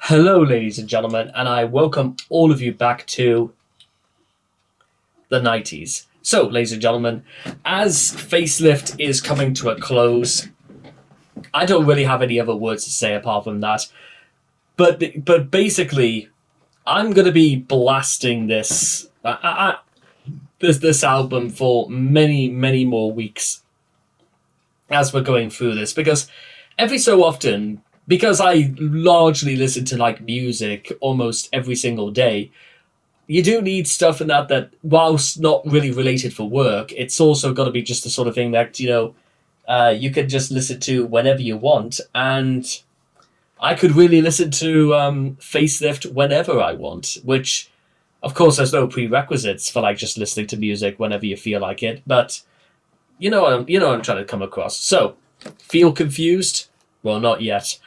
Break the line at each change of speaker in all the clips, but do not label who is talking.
Hello, ladies and gentlemen, and I welcome all of you back to the 90s. So, ladies and gentlemen, as Facelift is coming to a close, I don't really have any other words to say apart from that. But basically, I'm going to be blasting this album for many more weeks as we're going through this because every so often, because I largely listen to like music almost every single day, you do need stuff in that whilst not really related for work, it's also got to be just the sort of thing that you can just listen to whenever you want, and I could really listen to Facelift whenever I want, which of course there's no prerequisites for like just listening to music whenever you feel like it, but you know what I'm trying to come across. So, feel confused? Well, not yet.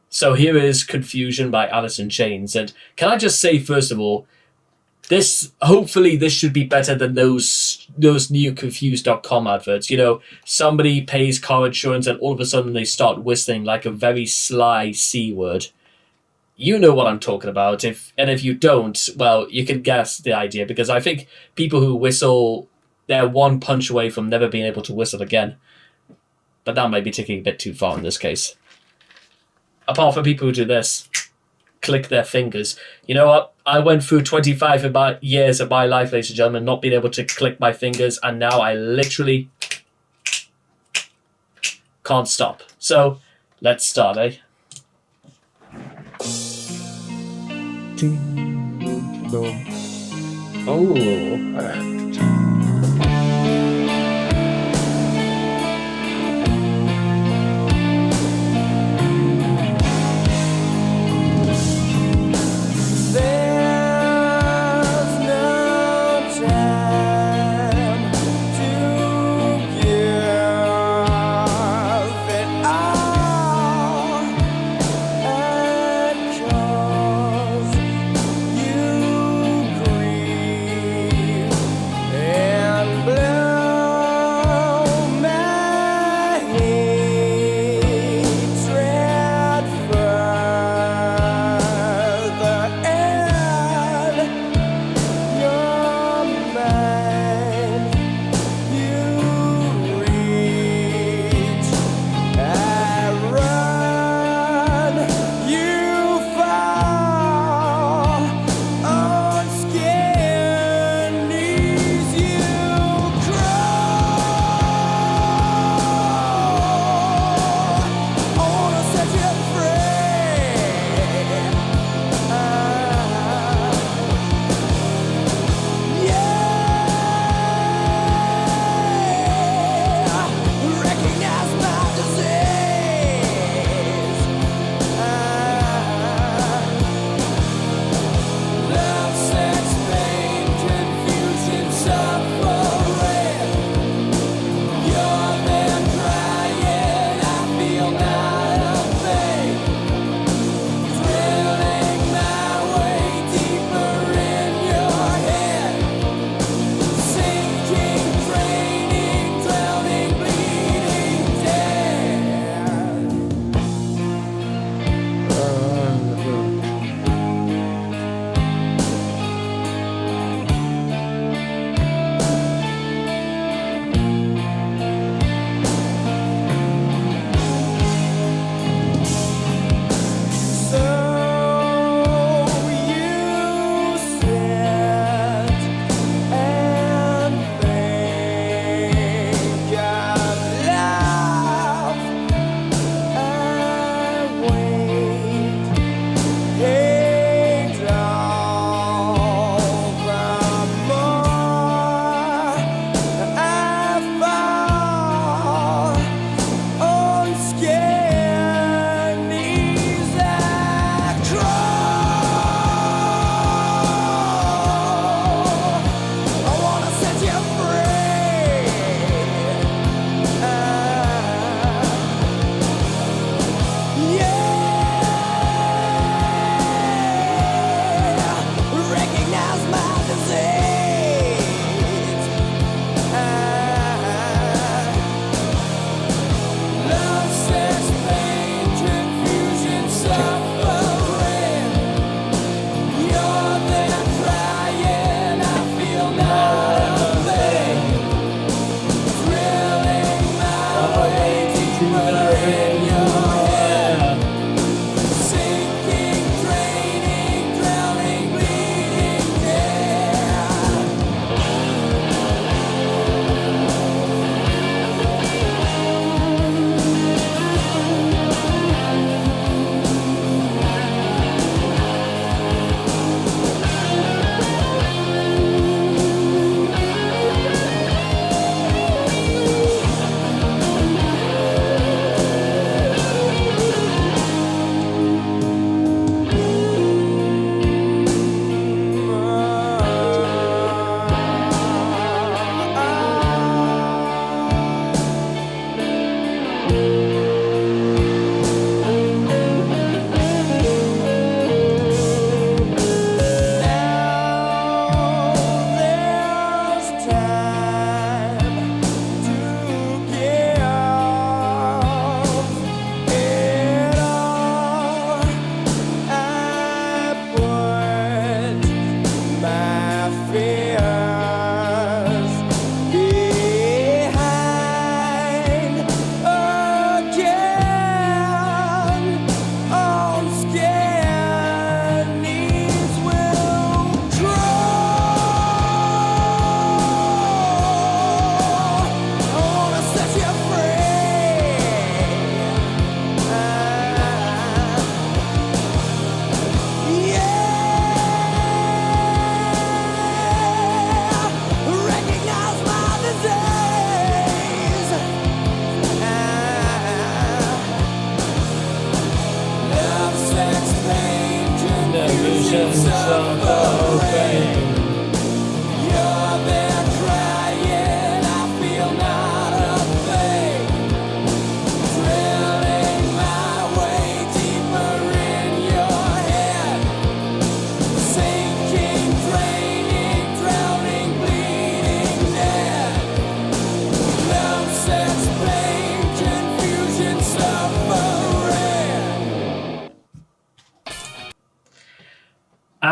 So here is Confusion by Alice in Chains. And can I just say, first of all, hopefully this should be better than those new confused.com adverts. You know, somebody pays car insurance and all of a sudden they start whistling like a very sly C word. You know what I'm talking about. If you don't, well, you can guess the idea, because I think people who whistle, they're one punch away from never being able to whistle again. But that might be taking a bit too far in this case. Apart from people who do this, click their fingers. You know what? I went through 25 years of my life, ladies and gentlemen, not being able to click my fingers, and now I literally can't stop. So, let's start, eh?
Ding dong.
Oh.
There's no time to give it all, and 'cause you grieve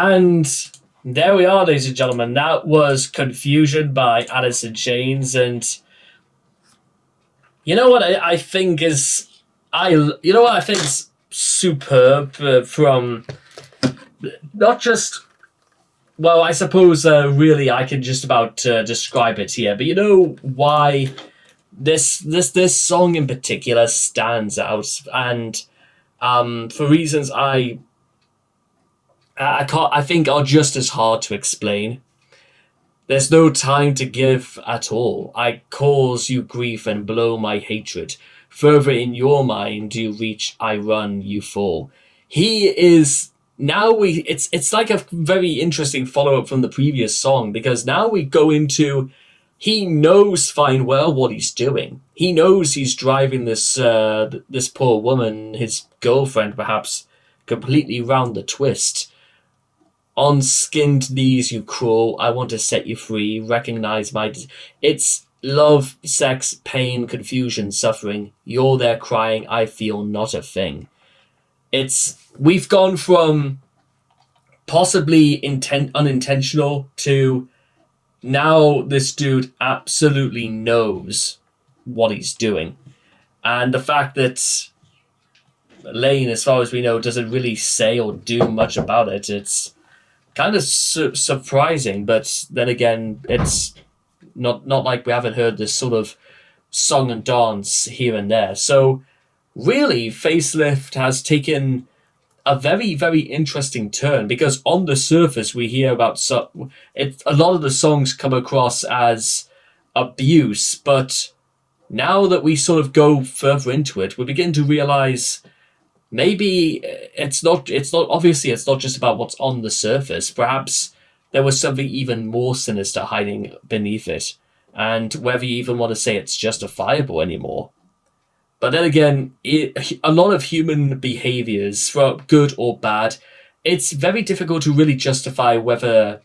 And there we are, ladies and gentlemen. That was Confusion by Alice in Chains. And you know what I think is superb from not just, well, I suppose really I can just about describe it here, but you know why this song in particular stands out, and for reasons I think are just as hard to explain. There's no time to give at all. I cause you grief and blow my hatred. Further in your mind you reach, I run, you fall. He is now it's like a very interesting follow up from the previous song, because now we go into, he knows fine well what he's doing. He knows he's driving this poor woman, his girlfriend perhaps, completely round the twist. On skinned knees you crawl, I want to set you free, recognize it's love, sex, pain, confusion, suffering. You're there crying, I feel not a thing. We've gone from possibly unintentional to now this dude absolutely knows what he's doing. And the fact that Lane, as far as we know, doesn't really say or do much about it, it's kind of surprising. But then again, it's not like we haven't heard this sort of song and dance here and there. So really, Facelift has taken a very, very interesting turn, because on the surface we hear about a lot of the songs come across as abuse, but now that we sort of go further into it, we begin to realize maybe it's not obviously it's not just about what's on the surface. Perhaps there was something even more sinister hiding beneath it, and whether you even want to say it's justifiable anymore. But then again, a lot of human behaviors, for good or bad, it's very difficult to really justify whether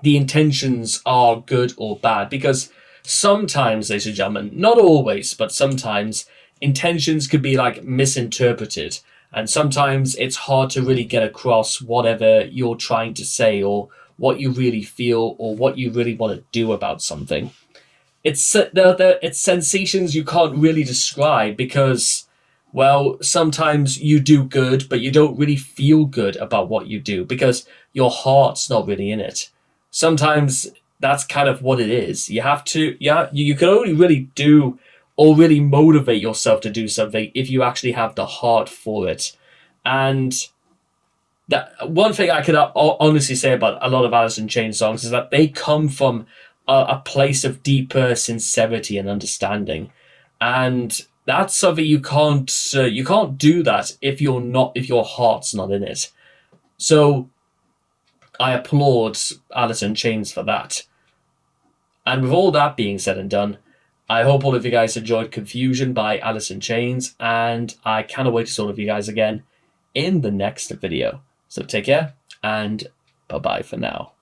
the intentions are good or bad, because sometimes, ladies and gentlemen, not always, but sometimes intentions could be like misinterpreted, and sometimes it's hard to really get across whatever you're trying to say, or what you really feel, or what you really want to do about something. It's sensations you can't really describe, because, well, sometimes you do good, but you don't really feel good about what you do because your heart's not really in it. Sometimes that's kind of what it is. You can only really do or really motivate yourself to do something if you actually have the heart for it. And that one thing I could honestly say about a lot of Alice in Chains songs is that they come from a place of deeper sincerity and understanding, and that's something you can't do that if your heart's not in it. So I applaud Alice in Chains for that. And with all that being said and done, I hope all of you guys enjoyed Confusion by Alice in Chains, and I cannot wait to see all of you guys again in the next video. So take care, and bye bye for now.